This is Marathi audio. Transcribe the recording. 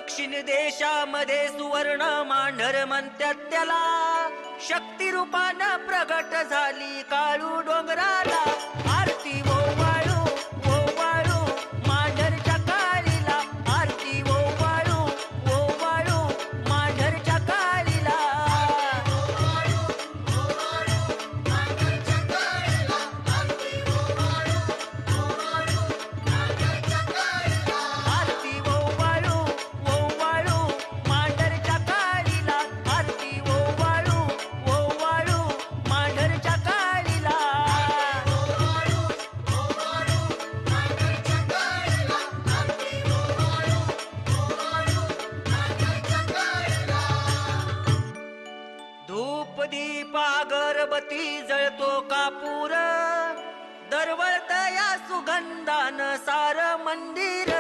दक्षिण देशामध्ये सुवर्ण मांढर म्हणतात त्याला, शक्ती रूपानं प्रगट झाली काळू डोंगराला. आरती ओवाळू ओवाळू मांढरच्या काळीला, आरती ओवाळू ओवाळू मांढरच्या काळीला. आरती ओवाळू ओवाळू मांढरच्या काळीला, आरती ओवाळू ओवाळू मांढरच्या काळीला. धूप दीप अगरबत्ती जळतो कापूर, दरवळत या सुगंधान सार मंदिर.